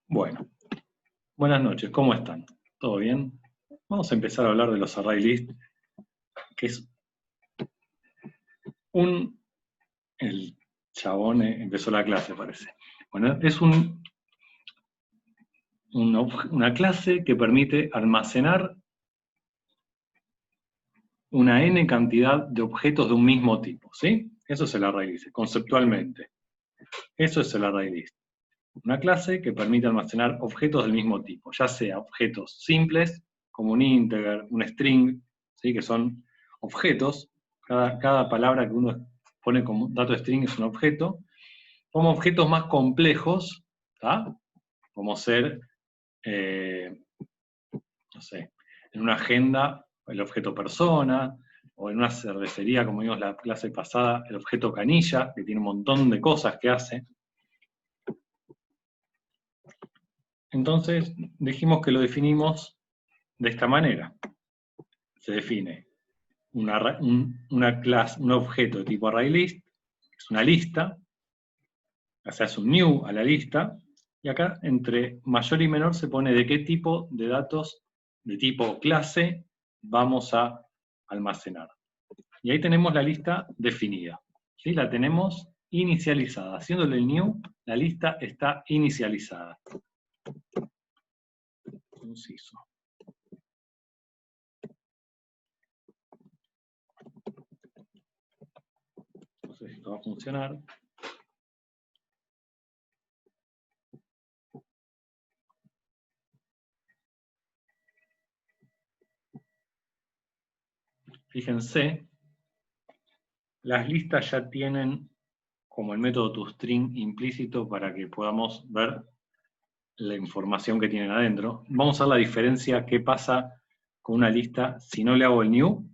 Bueno, buenas noches, ¿cómo están? ¿Todo bien? Vamos a empezar a hablar de los array list, que es el chabón empezó la clase, parece. Bueno, es una clase que permite almacenar una n cantidad de objetos de un mismo tipo, ¿sí? Eso es el array list, conceptualmente. Eso es el array list. Una clase que permite almacenar objetos del mismo tipo, ya sea objetos simples, como un integer, un string, ¿sí? Que son objetos. Cada palabra que uno pone como dato string es un objeto, como objetos más complejos, ¿tá? Como ser, no sé, en una agenda el objeto persona, o en una cervecería, como vimos la clase pasada, el objeto canilla, que tiene un montón de cosas que hace. Entonces, dijimos que lo definimos de esta manera. Se define una clase, un objeto de tipo ArrayList, que es una lista, o sea, es un new a la lista, y acá entre mayor y menor se pone de qué tipo de datos de tipo clase vamos a almacenar. Y ahí tenemos la lista definida. ¿Sí? La tenemos inicializada. Haciéndole el new, la lista está inicializada. Conciso. No sé si esto va a funcionar. Fíjense, las listas ya tienen como el método toString implícito para que podamos ver la información que tienen adentro. Vamos a ver la diferencia, qué pasa con una lista si no le hago el new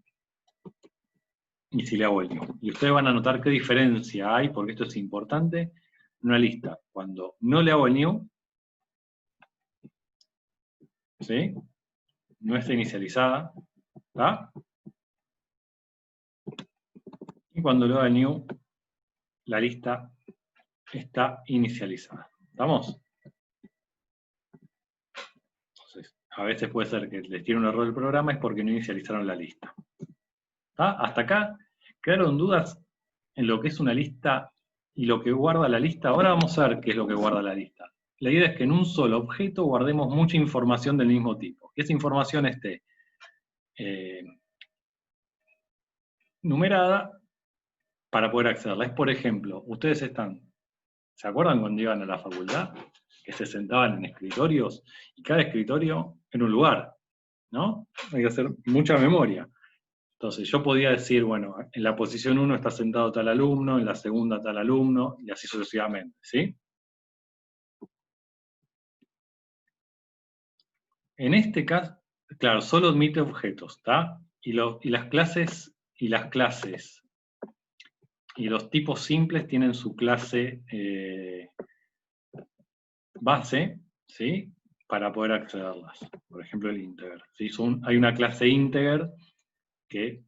y si le hago el new. Y ustedes van a notar qué diferencia hay, porque esto es importante, en una lista. Cuando no le hago el new, ¿sí? No está inicializada, ¿tá? Y cuando le hago el new, la lista está inicializada. ¿Estamos? Entonces, a veces puede ser que les tiene un error el programa, es porque no inicializaron la lista. ¿Tá? Hasta acá quedaron dudas en lo que es una lista y lo que guarda la lista. Ahora vamos a ver qué es lo que guarda la lista. La idea es que en un solo objeto guardemos mucha información del mismo tipo. Que esa información esté numerada para poder accederla. Es, por ejemplo, ustedes ¿se acuerdan cuando iban a la facultad? Que se sentaban en escritorios y cada escritorio en un lugar, ¿no? Hay que hacer mucha memoria. Entonces yo podía decir, bueno, en la posición 1 está sentado tal alumno, en la segunda tal alumno, y así sucesivamente, ¿sí? En este caso, claro, solo admite objetos, ¿está? Y las clases y los tipos simples tienen su clase base, ¿sí? Para poder accederlas. Por ejemplo, el integer. ¿Sí? Hay una clase integer que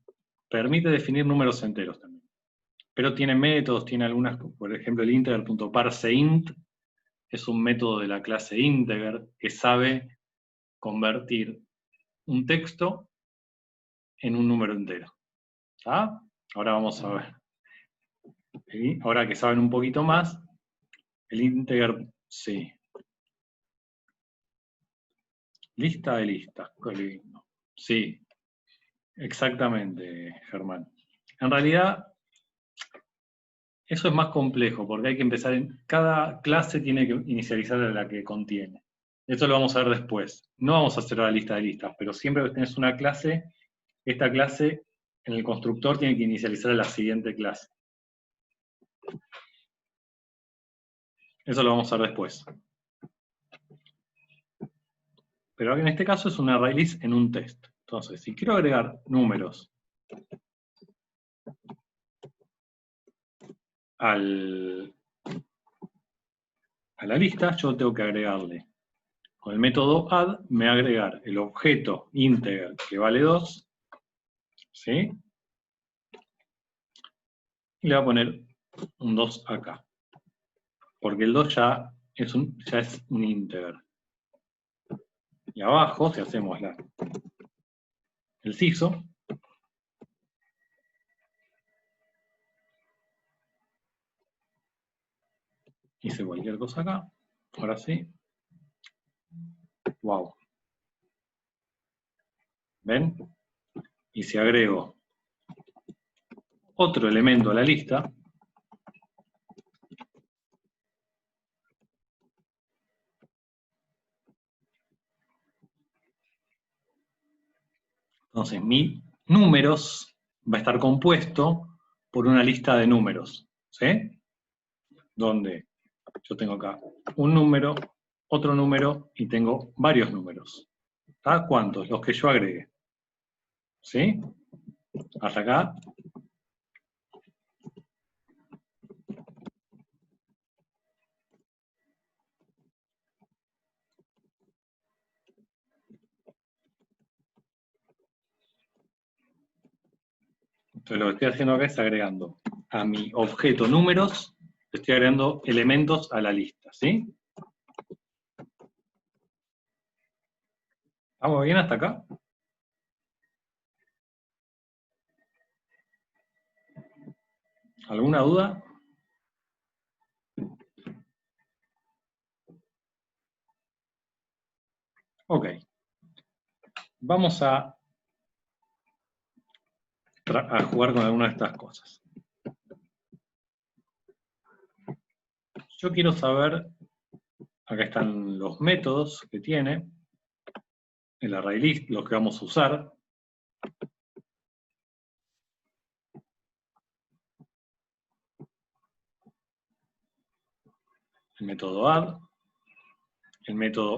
permite definir números enteros también. Pero tiene métodos, tiene algunas, por ejemplo, el integer.parseInt es un método de la clase integer que sabe convertir un texto en un número entero. ¿Ah? Ahora vamos a ver. Ahora que saben un poquito más, el integer, sí. Lista de listas. Sí, exactamente, Germán. En realidad, eso es más complejo, porque hay que empezar cada clase tiene que inicializar a la que contiene. Eso lo vamos a ver después. No vamos a hacer la lista de listas, pero siempre que tenés una clase, esta clase en el constructor tiene que inicializar a la siguiente clase. Eso lo vamos a ver después. Pero en este caso es un array list en un test. Entonces, si quiero agregar números a la lista, yo tengo que agregarle. Con el método add me va a agregar el objeto integer que vale 2, ¿sí? Y le voy a poner un 2 acá. Porque el 2 ya ya es un integer. Y abajo, si hacemos el CISO, hice cualquier cosa acá, ahora sí. Wow. ¿Ven? Y si agrego otro elemento a la lista, entonces mi números va a estar compuesto por una lista de números, ¿sí? Donde yo tengo acá un número, otro número y tengo varios números. ¿Está? ¿Cuántos? Los que yo agregué. ¿Sí? Hasta acá. Entonces lo que estoy haciendo acá es agregando a mi objeto números, estoy agregando elementos a la lista, ¿sí? ¿Estamos bien hasta acá? ¿Alguna duda? Ok. Vamos a jugar con alguna de estas cosas. Yo quiero saber, acá están los métodos que tiene, el array list, los que vamos a usar. El método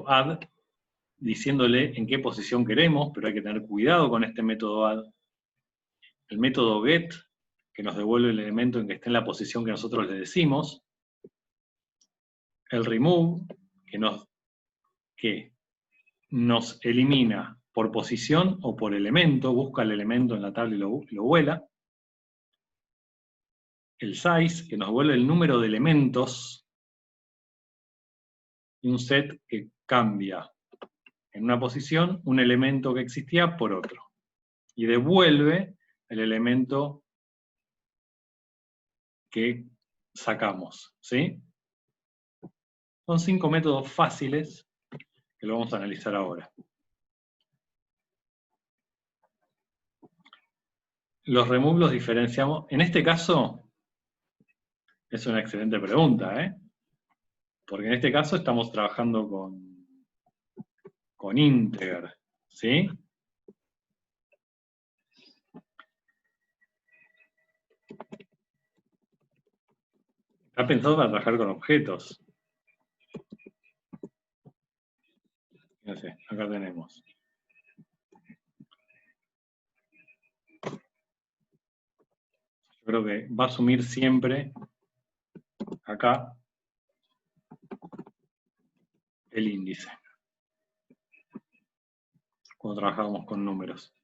add, diciéndole en qué posición queremos, pero hay que tener cuidado con este método add. El método get, que nos devuelve el elemento en que esté en la posición que nosotros le decimos. El remove, que nos elimina por posición o por elemento, busca el elemento en la tabla y lo vuela. El size, que nos devuelve el número de elementos. Y un set que cambia en una posición un elemento que existía por otro. Y devuelve el elemento que sacamos, ¿sí? Son 5 métodos fáciles que lo vamos a analizar ahora. Los remove los diferenciamos. En este caso, es una excelente pregunta, ¿eh? Porque en este caso estamos trabajando con integer, ¿sí? Está pensado para trabajar con objetos. Fíjense, acá tenemos. Yo creo que va a asumir siempre acá el índice. Cuando trabajamos con números.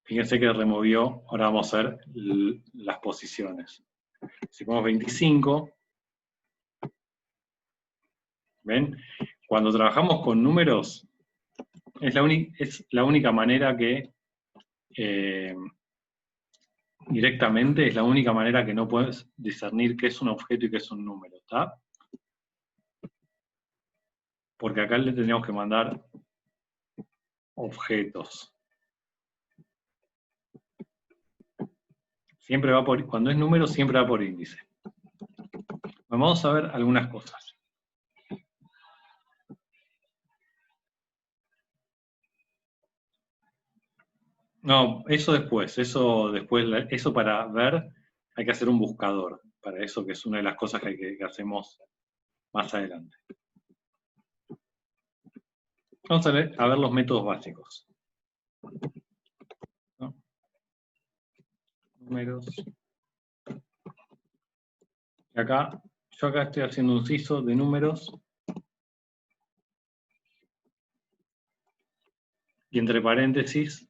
Fíjense que removió, ahora vamos a ver las posiciones. Si ponemos 25, ¿ven? Cuando trabajamos con números, es la única manera que directamente es la única manera que no puedes discernir qué es un objeto y qué es un número, ¿está? Porque acá le tendríamos que mandar objetos. Siempre va cuando es número, siempre va por índice. Vamos a ver algunas cosas. No, eso después, eso para ver hay que hacer un buscador, para eso que es una de las cosas que hacemos más adelante. Vamos a ver los métodos básicos. ¿No? Números. Y acá, yo acá estoy haciendo un CISO de números. Y entre paréntesis,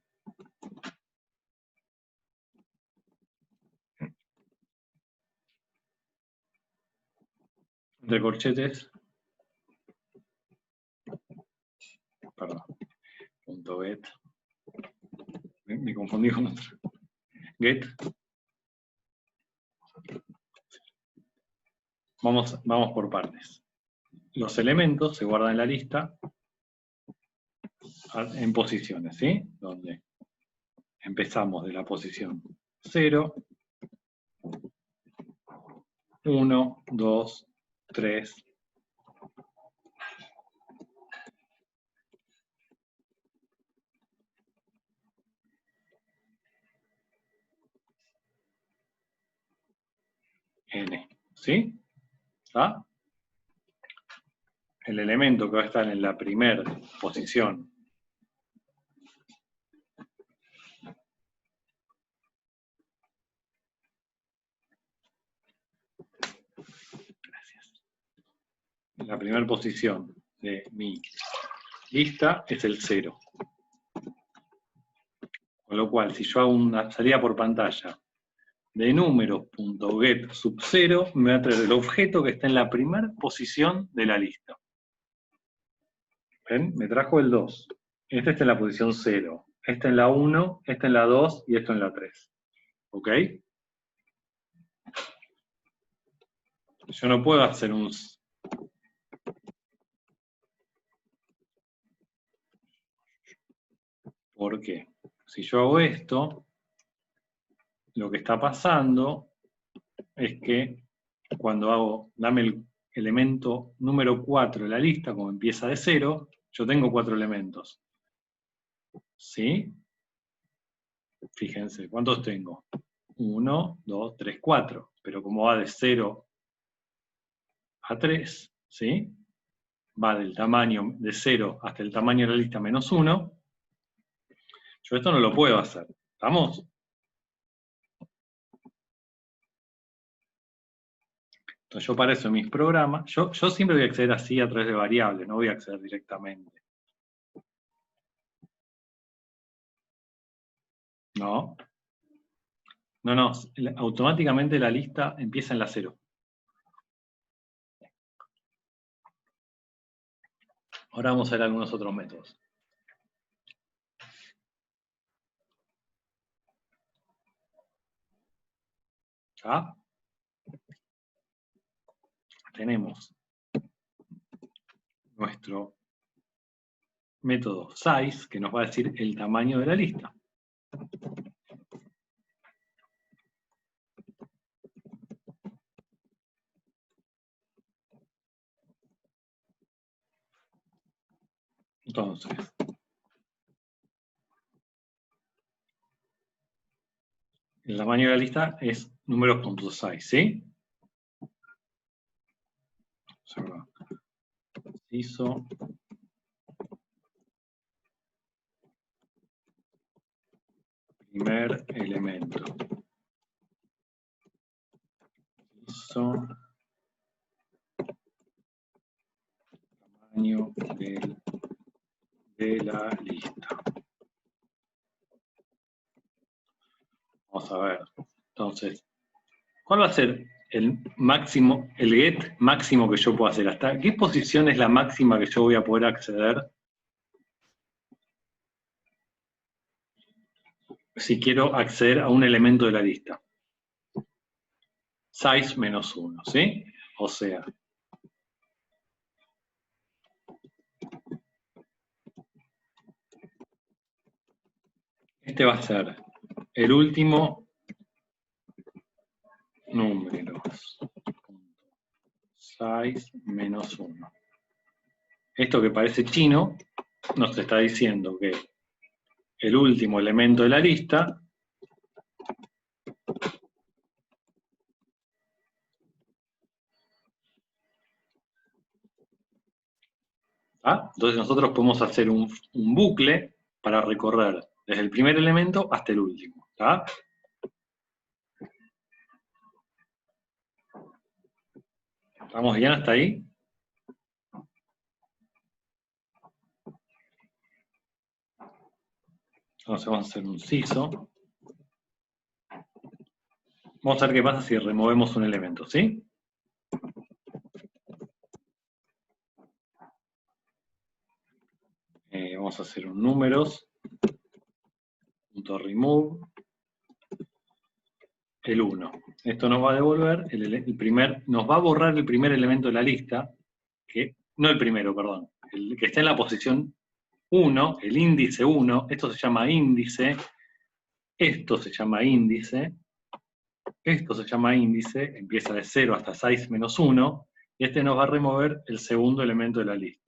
entre corchetes, perdón, punto get, me confundí con otro, get, vamos por partes. Los elementos se guardan en la lista en posiciones, ¿sí? Donde empezamos de la posición 0, 1, 2, 3, n, ¿sí? ¿Ah? El elemento que va a estar en la primera posición la primera posición de mi lista es el 0. Con lo cual, si yo hago una salida por pantalla de números.get sub 0, me va a traer el objeto que está en la primera posición de la lista. ¿Ven? Me trajo el 2. Este está en la posición 0. Este en la 1, este en la 2 y esto en la 3. ¿Ok? Yo no puedo hacer un... ¿Por qué? Si yo hago esto, lo que está pasando es que cuando hago, dame el elemento número 4 de la lista, como empieza de 0, yo tengo 4 elementos. ¿Sí? Fíjense, ¿cuántos tengo? 1, 2, 3, 4. Pero como va de 0 a 3, ¿sí? Va del tamaño de 0 hasta el tamaño de la lista menos 1, yo esto no lo puedo hacer. ¿Estamos? Entonces yo para eso en mis programas, yo siempre voy a acceder así a través de variables, no voy a acceder directamente. No. No, automáticamente la lista empieza en la 0. Ahora vamos a ver algunos otros métodos. ¿Ah? Tenemos nuestro método size, que nos va a decir el tamaño de la lista. Entonces, el tamaño de la lista es números.size, ¿sí? Hizo primer elemento. Hizo tamaño de la lista. Vamos a ver. Entonces, ¿cuál va a ser el máximo, el get máximo que yo puedo hacer? ¿Hasta qué posición es la máxima que yo voy a poder acceder si quiero acceder a un elemento de la lista? Size menos 1, ¿sí? O sea, este va a ser el último número. Size menos 1. Esto que parece chino nos está diciendo que el último elemento de la lista ¿ah? Entonces nosotros podemos hacer un bucle para recorrer desde el primer elemento hasta el último. ¿Está? ¿Estamos bien hasta ahí? Entonces vamos a hacer un CISO. Vamos a ver qué pasa si removemos un elemento, ¿sí? y vamos a hacer un números.remove el 1. Esto nos va a devolver nos va a borrar el primer elemento de la lista, no el primero, perdón, el que está en la posición 1, el índice 1, esto se llama índice, esto se llama índice, esto se llama índice, empieza de 0 hasta 6 menos 1, y este nos va a remover el segundo elemento de la lista.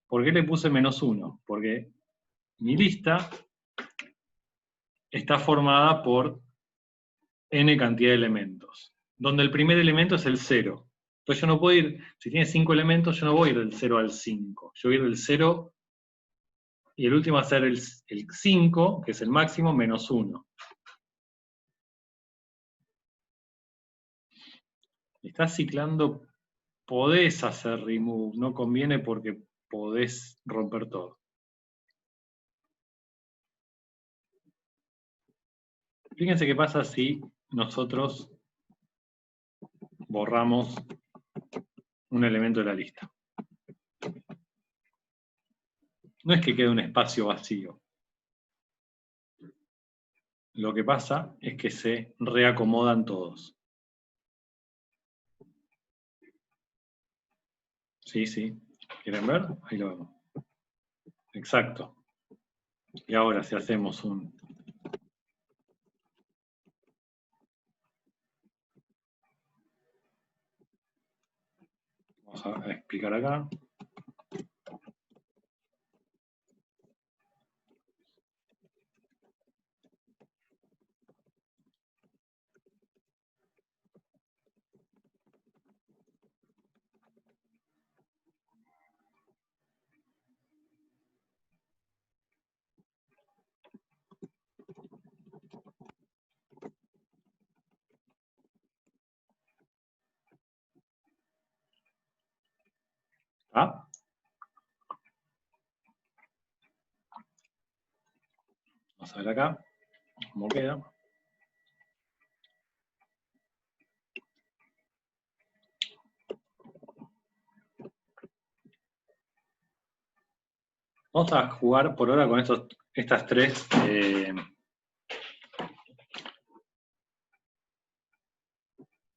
¿Por qué le puse menos 1? Porque mi lista está formada por n cantidad de elementos, donde el primer elemento es el 0. Entonces yo no puedo ir, si tiene 5 elementos, yo no voy a ir del 0 al 5. Yo voy a ir del 0, y el último va a ser el 5, que es el máximo, menos 1. Estás ciclando, podés hacer remove, no conviene porque podés romper todo. Fíjense qué pasa si nosotros borramos un elemento de la lista. No es que quede un espacio vacío. Lo que pasa es que se reacomodan todos. Sí, sí. ¿Quieren ver? Ahí lo vemos. Exacto. Y ahora si hacemos un... Vamos a explicar acá. ¿Ah? Vamos a ver acá cómo queda. Vamos a jugar por ahora con estas tres.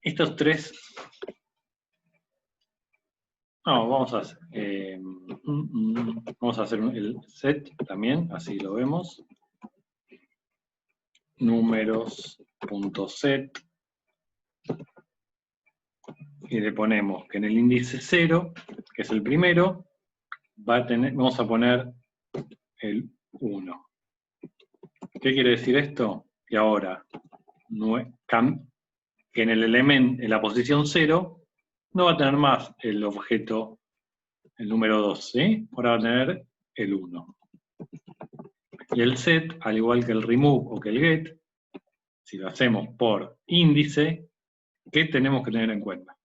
Estos tres. No, vamos a hacer el set también, así lo vemos. Números.set. Y le ponemos que en el índice 0, que es el primero, vamos a poner el 1. ¿Qué quiere decir esto? Que ahora, que en la posición 0, no va a tener más el objeto, el número 2, ¿sí? Ahora va a tener el 1. Y el set, al igual que el remove o que el get, si lo hacemos por índice, ¿qué tenemos que tener en cuenta?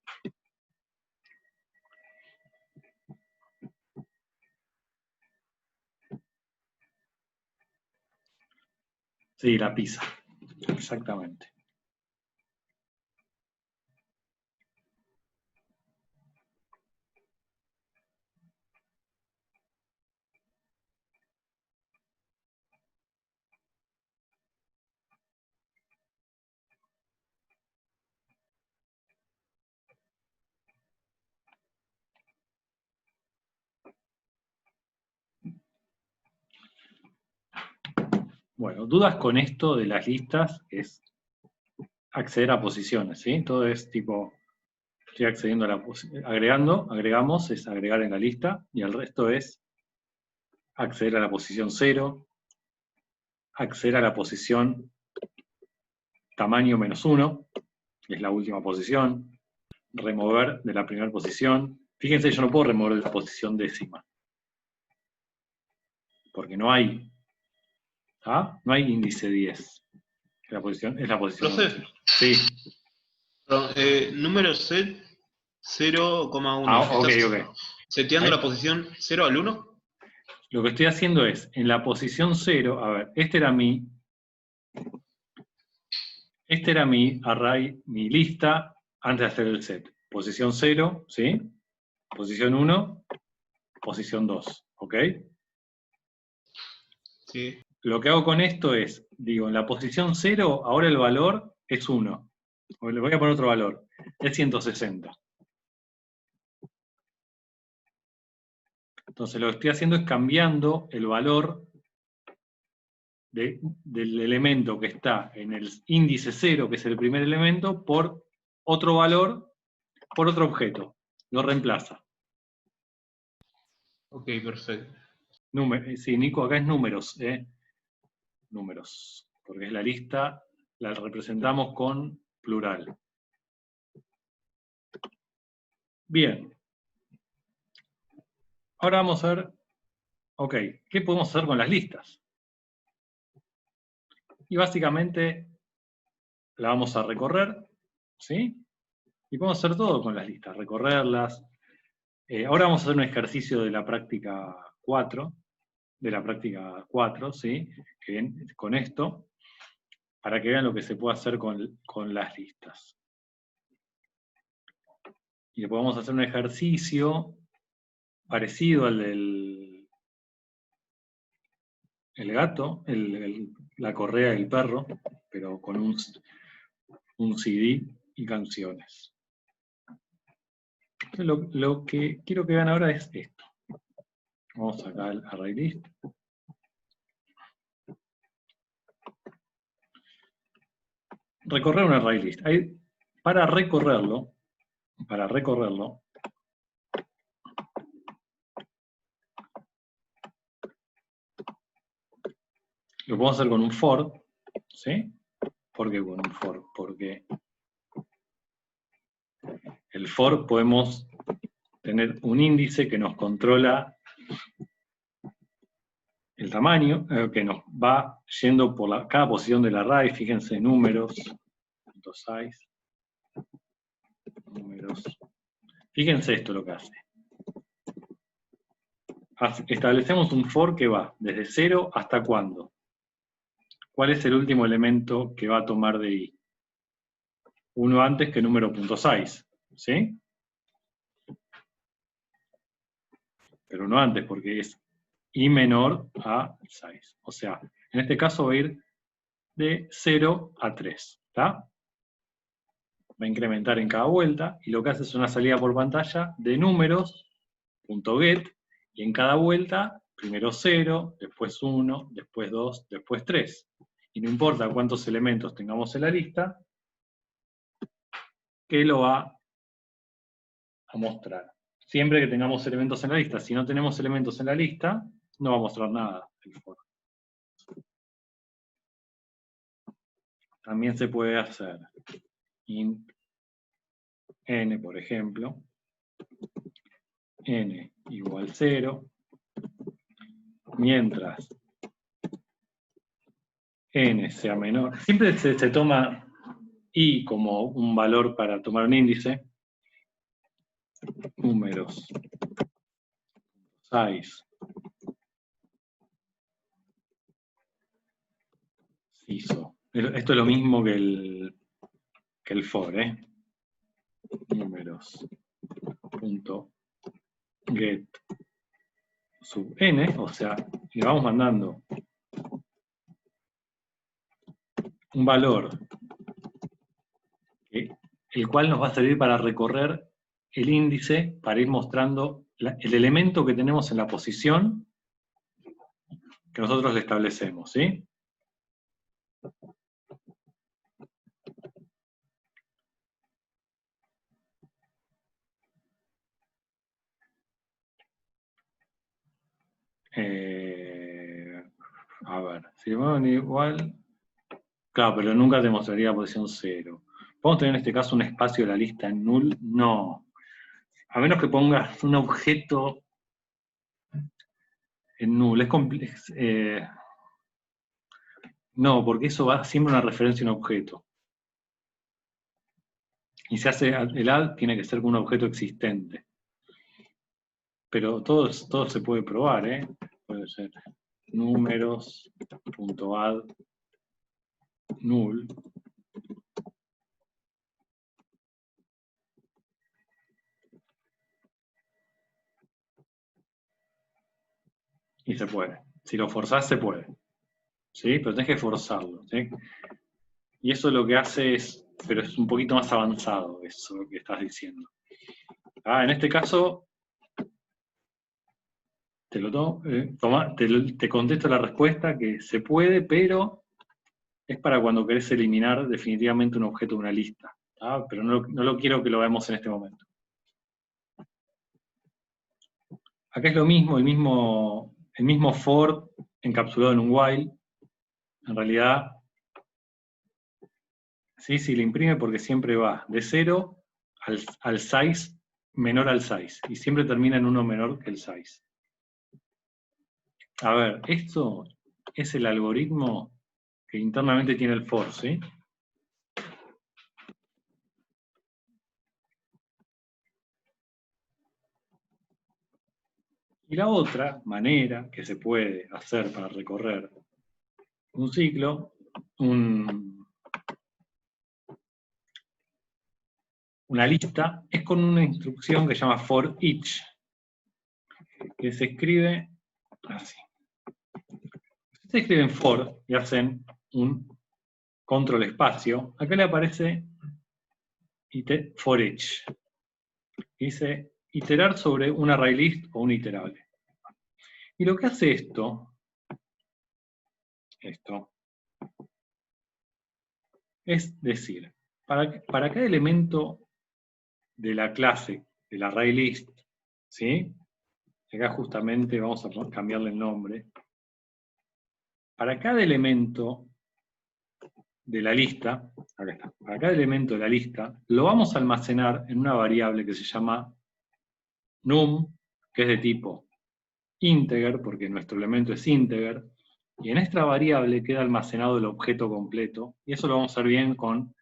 Sí, la pisa. Exactamente. Bueno, dudas con esto de las listas es acceder a posiciones, ¿sí? Todo es tipo, estoy accediendo a la posición, agregamos, es agregar en la lista, y el resto es acceder a la posición 0, acceder a la posición tamaño -1, que es la última posición, remover de la primera posición. Fíjense, yo no puedo remover de la posición décima, porque no hay, ¿ah? No hay índice 10. Es la posición 11. Sí. Perdón, número set 0,1. Ah, ok. ¿Seteando la posición 0 al 1? Lo que estoy haciendo es, en la posición 0, a ver, este era mi array, mi lista, antes de hacer el set. Posición 0, ¿sí? Posición 1, posición 2, ¿ok? Sí. Lo que hago con esto es, digo, en la posición 0, ahora el valor es 1. O le voy a poner otro valor, es 160. Entonces lo que estoy haciendo es cambiando el valor del elemento que está en el índice 0, que es el primer elemento, por otro valor, por otro objeto. Lo reemplaza. Ok, perfecto. Sí, Nico, acá es números. Números, porque es la lista, la representamos con plural. Bien. Ahora vamos a ver, ok, ¿qué podemos hacer con las listas? Y básicamente la vamos a recorrer, ¿sí? Y podemos hacer todo con las listas, recorrerlas. Ahora vamos a hacer un ejercicio de la práctica 4, ¿sí? Que viene con esto, para que vean lo que se puede hacer con las listas. Y le podemos hacer un ejercicio parecido al del gato, la correa del perro, pero con un CD y canciones. Lo que quiero que vean ahora es esto. Vamos acá al array list. Recorrer un array list. Para recorrerlo, lo podemos hacer con un for, ¿sí? ¿Por qué con un for? Porque el for podemos tener un índice que nos controla el tamaño, que nos va yendo por cada posición del array. Fíjense, números, size, números. Fíjense esto lo que hace. Establecemos un for que va desde 0 hasta cuándo. ¿Cuál es el último elemento que va a tomar de i? Uno antes que número.size, ¿sí? Pero uno antes, porque es i menor a size. O sea, en este caso va a ir de 0 a 3, ¿está? Va a incrementar en cada vuelta, y lo que hace es una salida por pantalla de números.get, y en cada vuelta, primero 0, después 1, después 2, después 3. Y no importa cuántos elementos tengamos en la lista, que lo va a mostrar. Siempre que tengamos elementos en la lista. Si no tenemos elementos en la lista, no va a mostrar nada el for. También se puede hacer int n, por ejemplo, n igual 0, mientras n sea menor. Siempre se toma i como un valor para tomar un índice. Números, size, ISO. Esto es lo mismo que el for, ¿eh? Números, punto, get, sub n, o sea, le vamos mandando un valor, el cual nos va a servir para recorrer el índice, para ir mostrando el elemento que tenemos en la posición que nosotros le establecemos, ¿sí? A ver, si le ponen igual... Claro, pero nunca te mostraría posición 0. ¿Podemos tener en este caso un espacio de la lista en null? No. A menos que pongas un objeto en null. No, porque eso va siempre una referencia a un objeto. Y se hace el add, tiene que ser con un objeto existente. Pero todo se puede probar, ¿eh? Puede ser números.add null. Y se puede. Si lo forzás, se puede. ¿sí? Pero tenés que forzarlo, ¿sí? Y eso lo que hace es, pero es un poquito más avanzado, eso lo que estás diciendo. En este caso, te contesto la respuesta que se puede, pero es para cuando querés eliminar definitivamente un objeto de una lista. Pero no lo quiero que lo veamos en este momento. Acá es lo mismo, el mismo for encapsulado en un while. En realidad, sí, le imprime porque siempre va de 0 al size menor al size. Y siempre termina en uno menor que el size. A ver, esto es el algoritmo que internamente tiene el for, ¿sí? Y la otra manera que se puede hacer para recorrer un ciclo, una lista, es con una instrucción que se llama for each, que se escribe así. Se escriben for y hacen un control espacio. Acá le aparece for each. Dice iterar sobre un array list o un iterable. Y lo que hace esto es decir, para cada elemento de la clase del array list, ¿sí? Acá justamente vamos a cambiarle el nombre. Para cada elemento de la lista, acá está, para cada elemento de la lista, lo vamos a almacenar en una variable que se llama num, que es de tipo integer, porque nuestro elemento es integer, y en esta variable queda almacenado el objeto completo, y eso lo vamos a hacer bien con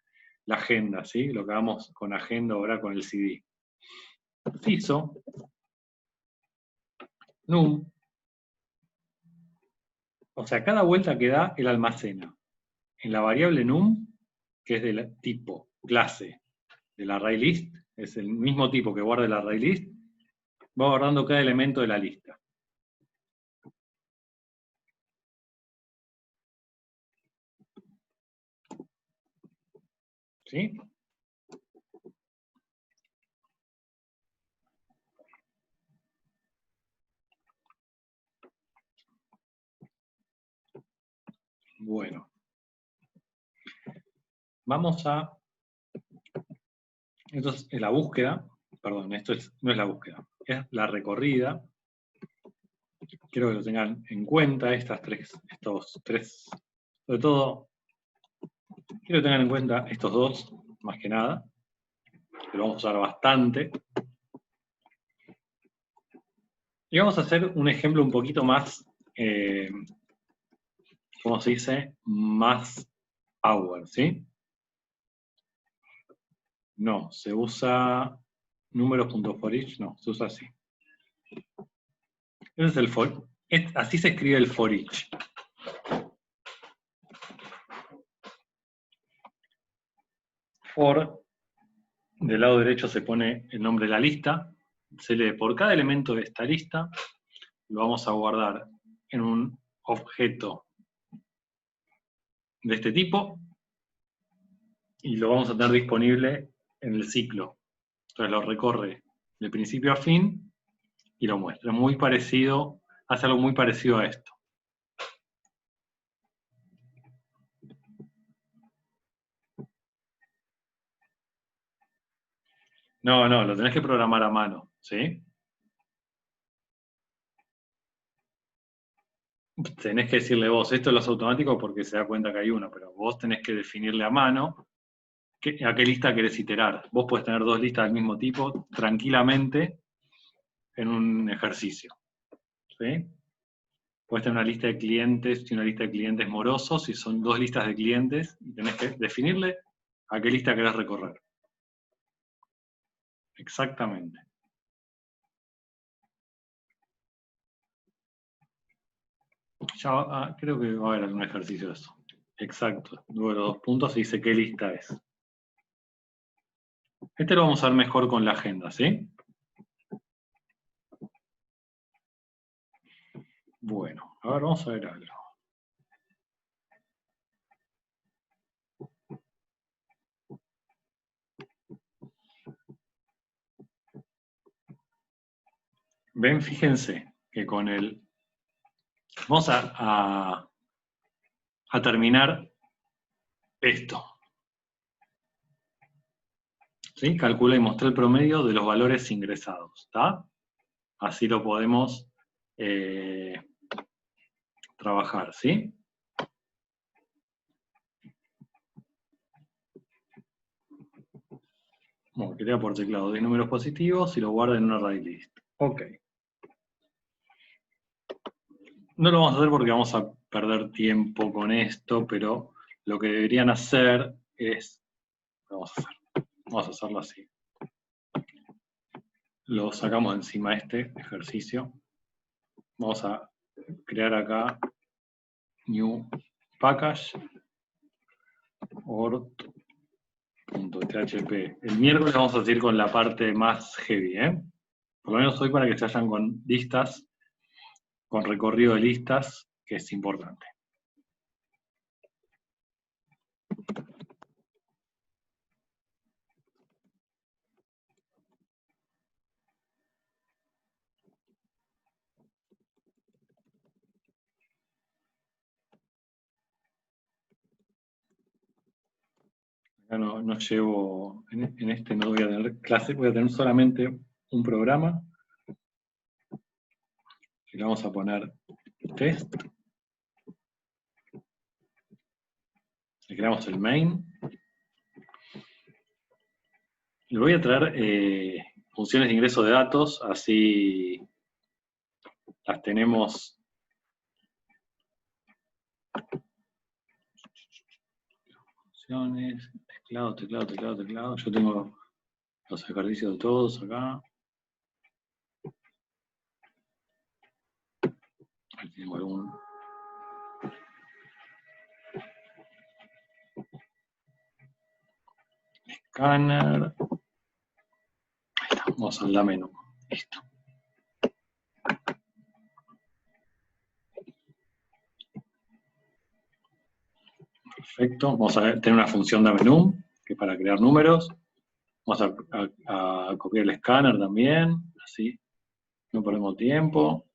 la agenda, ¿sí? Lo que hagamos con agenda ahora con el CD. CISO, num, o sea, cada vuelta que da, él almacena en la variable num, que es del tipo clase del array list, es el mismo tipo que guarda el array list, va guardando cada elemento de la lista. ¿Sí? Bueno. Vamos a... Entonces, en la búsqueda, perdón, no es la búsqueda, es la recorrida. Quiero que lo tengan en cuenta, estos tres, sobre todo, quiero que tengan en cuenta estos dos, más que nada, que lo vamos a usar bastante. Y vamos a hacer un ejemplo un poquito más, ¿cómo se dice? Más power, ¿sí? No, se usa números.forEach, no, se usa así. Ese es el for, así se escribe el forEach. For, del lado derecho se pone el nombre de la lista, se lee por cada elemento de esta lista, lo vamos a guardar en un objeto de este tipo y lo vamos a tener disponible en el ciclo. Entonces lo recorre de principio a fin y lo muestra. Es muy parecido, hace algo muy parecido a esto. No, lo tenés que programar a mano, ¿sí? Tenés que decirle vos, esto lo hace automático porque se da cuenta que hay uno, pero vos tenés que definirle a mano a qué lista querés iterar. Vos podés tener dos listas del mismo tipo tranquilamente en un ejercicio, ¿sí? Puedes tener una lista de clientes y una lista de clientes morosos, y son dos listas de clientes, y tenés que definirle a qué lista querés recorrer. Exactamente. Ya creo que va a haber algún ejercicio de eso. Exacto. Luego los dos puntos y dice qué lista es. Este lo vamos a ver mejor con la agenda, ¿sí? Bueno, a ver, vamos a ver algo. ven, fíjense que con el... Vamos a terminar esto. ¿Sí? Calcula y muestra el promedio de los valores ingresados. ¿Está? Así lo podemos trabajar, ¿sí? Bueno, crea por teclado 10 números positivos y lo guarda en una array list. Ok. No lo vamos a hacer porque vamos a perder tiempo con esto, pero lo que deberían hacer es... Vamos a hacerlo así. Lo sacamos encima de este ejercicio. Vamos a crear acá new package ort.php. El miércoles vamos a seguir con la parte más heavy, ¿eh? Por lo menos hoy para que se vayan con listas, con recorrido de listas, que es importante. Acá no llevo, en este no voy a tener clase, voy a tener solamente un programa. Y le vamos a poner test. Le creamos el main. Le voy a traer funciones de ingreso de datos, así las tenemos. Funciones, teclado. Yo tengo los ejercicios de todos acá. Aquí tengo algún... Escáner. Ahí está, vamos al menú. Listo. Perfecto. Vamos a tener una función de menú, que es para crear números. Vamos a copiar el escáner también, así no perdemos tiempo.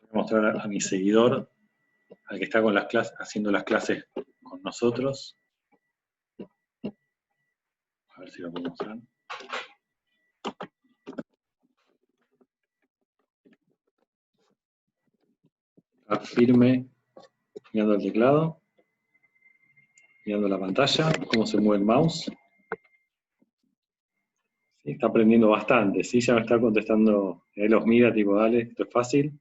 Voy a mostrar a mi seguidor, al que está con las clases, haciendo las clases con nosotros. A ver si lo puedo mostrar. Está firme, mirando el teclado, mirando la pantalla, cómo se mueve el mouse. Sí, está aprendiendo bastante, ¿sí? Ya me está contestando, él los mira, tipo, dale, esto es fácil.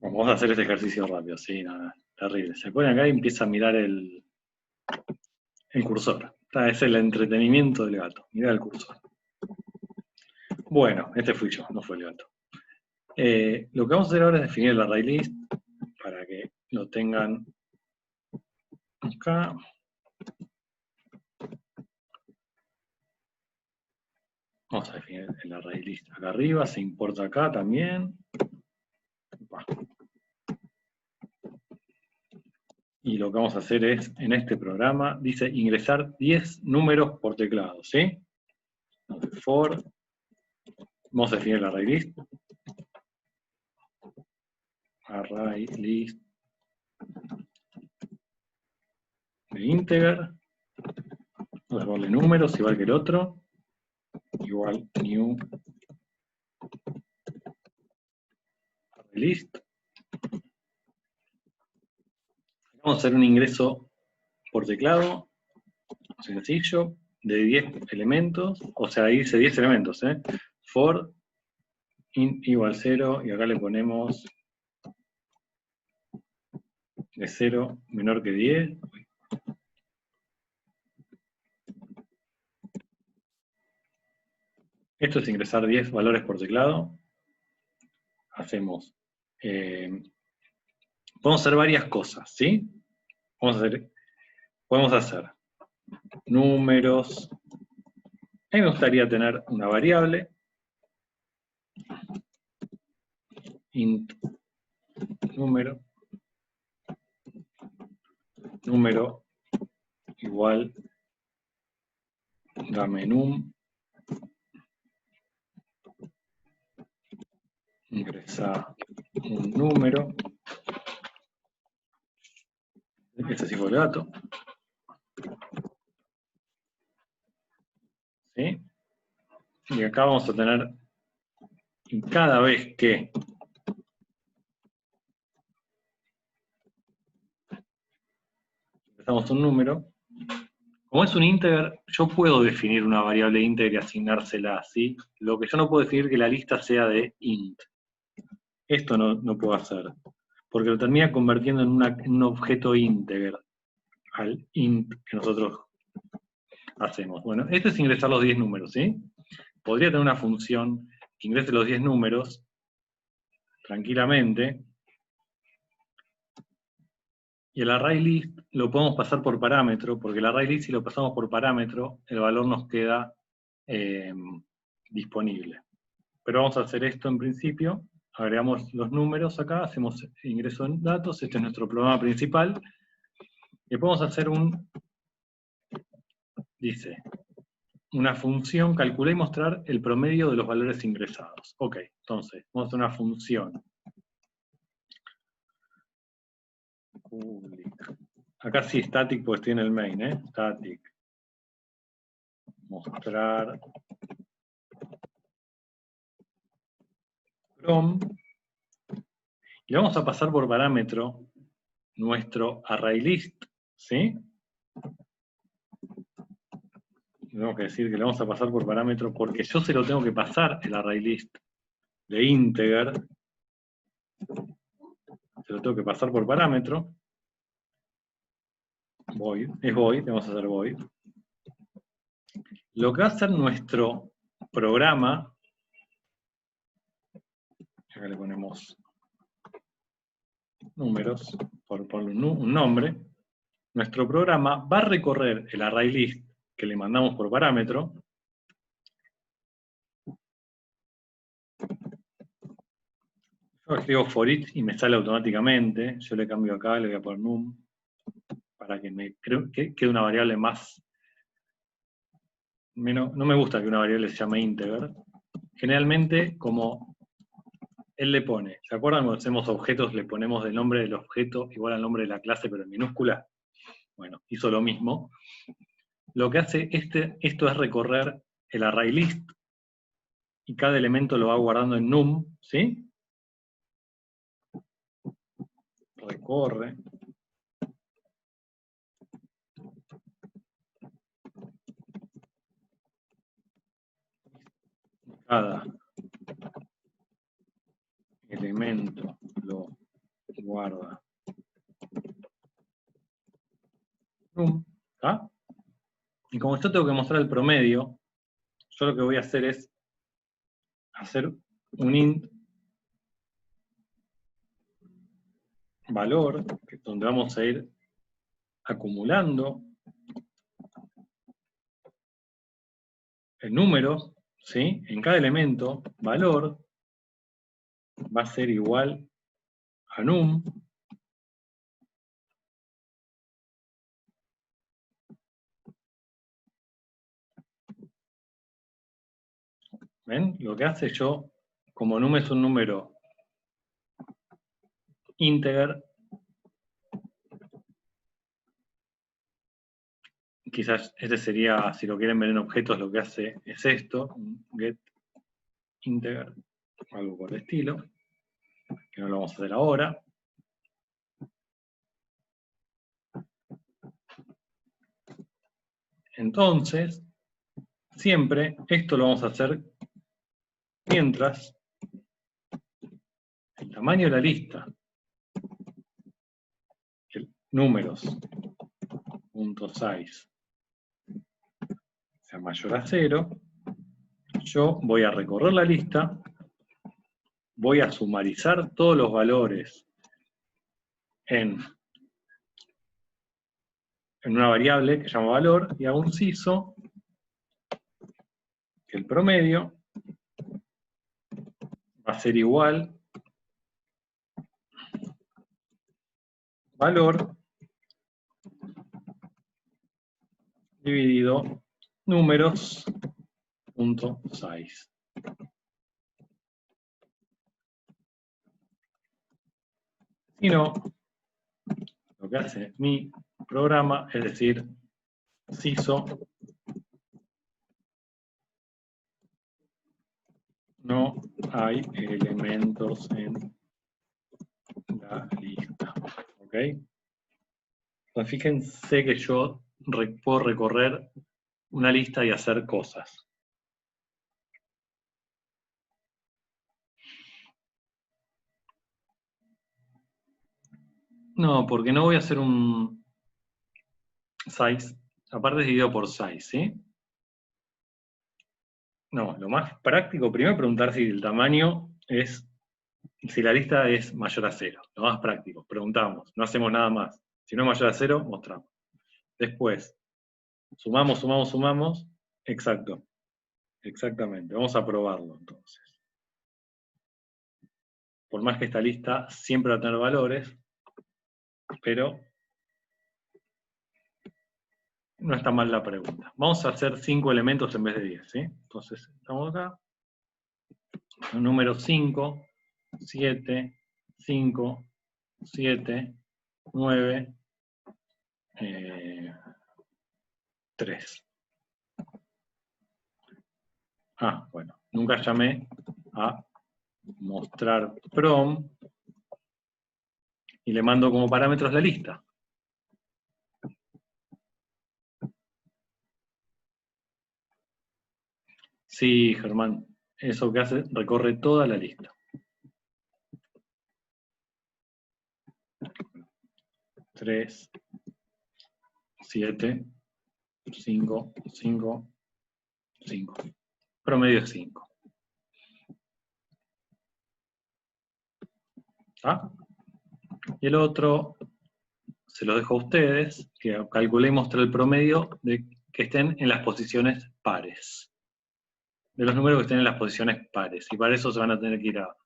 Vamos a hacer este ejercicio rápido, sí, nada, terrible. Se pone acá y empieza a mirar el cursor. Es el entretenimiento del gato, mirar el cursor. Bueno, este fui yo, no fue el gato. Lo que vamos a hacer ahora es definir el array list para que lo tengan acá. Vamos a definir el array list acá arriba, se importa acá también. Y lo que vamos a hacer es, en este programa, dice ingresar 10 números por teclado, ¿sí? For, vamos a definir el array list. Array list de integer. Vamos a darle números igual que el otro. Igual new array list. Vamos a hacer un ingreso por teclado, sencillo. de 10 elementos, o sea, ahí dice 10 elementos, for int igual 0, y acá le ponemos de 0 menor que 10. Esto es ingresar 10 valores por teclado. Hacemos, podemos hacer varias cosas, ¿sí? Podemos hacer números. A mí me gustaría tener una variable, int número igual, dame num, ingresa un número, este es igual dato, ¿sí? Y acá vamos a tener, cada vez que ingresamos un número, como es un integer, yo puedo definir una variable integer y asignársela, ¿sí? Lo que yo no puedo definir es que la lista sea de int. Esto no puedo hacer, porque lo termina convirtiendo en un objeto integer, al int que nosotros hacemos. Bueno, esto es ingresar los 10 números, ¿sí? Podría tener una función que ingrese los 10 números tranquilamente, y el array list lo podemos pasar por parámetro, porque el array list, si lo pasamos por parámetro, el valor nos queda disponible. Pero vamos a hacer esto en principio, agregamos los números acá, hacemos ingreso en datos, este es nuestro programa principal, y podemos hacer dice, una función, calcular y mostrar el promedio de los valores ingresados. Ok, entonces, vamos a hacer una función. Acá sí, static, pues tiene el main, static. Mostrar. From. Y vamos a pasar por parámetro nuestro ArrayList, ¿sí? Tenemos que decir que le vamos a pasar por parámetro porque yo se lo tengo que pasar el ArrayList de integer. Se lo tengo que pasar por parámetro. Void, es void, vamos a hacer void. Lo que va a hacer nuestro programa, acá le ponemos números, por un nombre, nuestro programa va a recorrer el ArrayList que le mandamos por parámetro, yo escribo for each y me sale automáticamente, yo le cambio acá, le voy a poner num, para que quede una variable más, no me gusta que una variable se llame integer, generalmente como él le pone, ¿se acuerdan cuando hacemos objetos le ponemos el nombre del objeto igual al nombre de la clase pero en minúscula? Bueno, hizo lo mismo. Lo que hace esto es recorrer el ArrayList y cada elemento lo va guardando en num, ¿sí? Recorre. Cada elemento lo guarda num, ¿ah? Y como yo tengo que mostrar el promedio, yo lo que voy a hacer es hacer un int valor, donde vamos a ir acumulando el número, ¿sí? En cada elemento, valor va a ser igual a num. ¿Ven? Lo que hace yo, como num es un número integer, quizás este sería, si lo quieren ver en objetos, lo que hace es esto, get integer, algo por el estilo, que no lo vamos a hacer ahora. Entonces, siempre esto lo vamos a hacer mientras el tamaño de la lista, el números.size sea mayor a 0, yo voy a recorrer la lista, voy a sumarizar todos los valores en una variable que llama valor, y hago un CISO, que el promedio va a ser igual valor dividido números.size. Si no, lo que hace mi programa es decir, CISO no hay elementos en la lista. ¿Ok? Entonces fíjense que yo puedo recorrer una lista y hacer cosas. No, porque no voy a hacer un size, aparte es dividido por size, ¿sí? No, lo más práctico, primero preguntar si el tamaño es, si la lista es mayor a 0. Lo más práctico, preguntamos, no hacemos nada más. Si no es mayor a 0, mostramos. Después, sumamos, exacto. Exactamente, vamos a probarlo entonces. Por más que esta lista siempre va a tener valores, pero no está mal la pregunta. Vamos a hacer 5 elementos en vez de 10, ¿sí? Entonces, estamos acá. El número 5, 7, 5, 7, 9, 3. Ah, bueno, nunca llamé a mostrar prom y le mando como parámetros la lista. Sí, Germán, eso que hace, recorre toda la lista. 3, 7, 5, 5, 5. Promedio es 5. ¿Ah? Y el otro, se lo dejo a ustedes, que calculé y mostré el promedio de que estén en las posiciones pares. De los números que estén en las posiciones pares. Y para eso se van a tener que ir a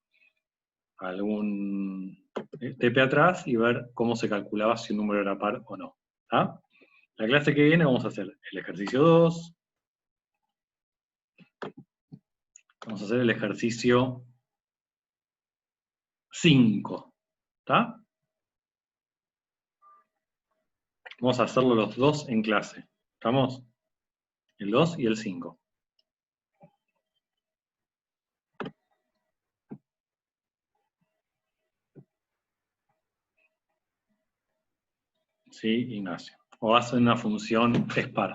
algún TP atrás y ver cómo se calculaba si un número era par o no. ¿Ah? La clase que viene vamos a hacer el ejercicio 2. Vamos a hacer el ejercicio 5. ¿Está? Vamos a hacerlo los dos en clase. ¿Estamos? El 2 y el 5. Sí, Ignacio. O hacen una función par.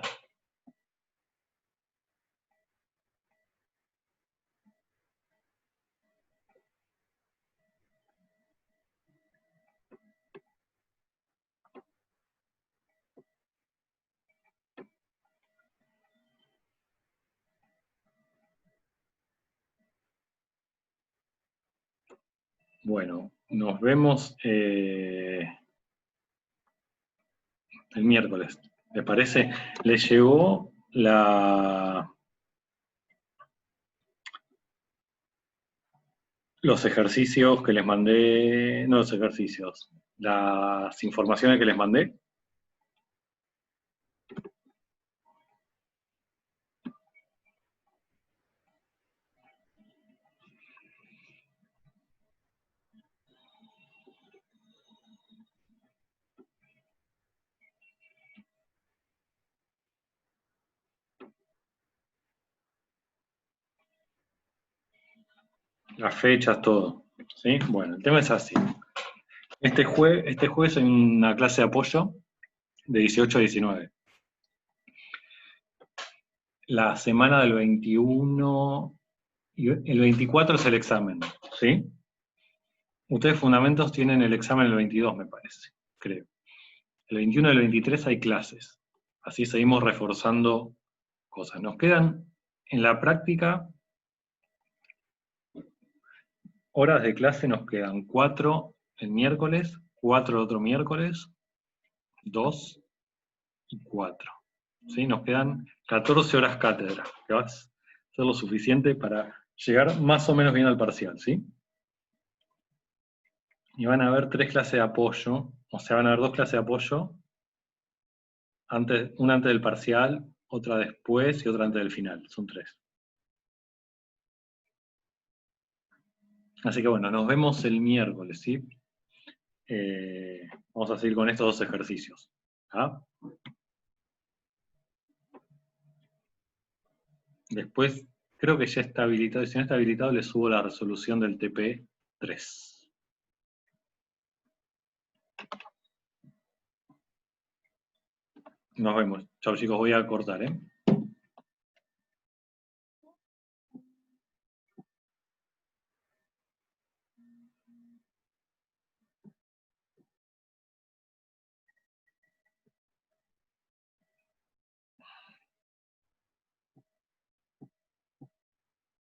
Bueno, nos vemos el miércoles. ¿Les parece? ¿Les llegó los ejercicios que les mandé? No los ejercicios, las informaciones que les mandé. Las fechas, todo. ¿Sí? Bueno, el tema es así. Este jueves hay una clase de apoyo de 18 a 19. la semana del 21, y el 24 es el examen, ¿sí? Ustedes fundamentos tienen el examen el 22, me parece, creo. El 21 y el 23 hay clases. Así seguimos reforzando cosas. Nos quedan en la práctica horas de clase, nos quedan 4 el miércoles, 4 el otro miércoles, 2 y 4. ¿Sí? Nos quedan 14 horas cátedra, que va a ser lo suficiente para llegar más o menos bien al parcial, ¿sí? Y van a haber 3 clases de apoyo, o sea, van a haber 2 clases de apoyo, una antes del parcial, otra después y otra antes del final, son 3. Así que bueno, nos vemos el miércoles, ¿sí? Vamos a seguir con estos 2 ejercicios. ¿Ah? Después, creo que ya está habilitado, y si no está habilitado, le subo la resolución del TP3. Nos vemos. Chao chicos, voy a cortar, ¿eh?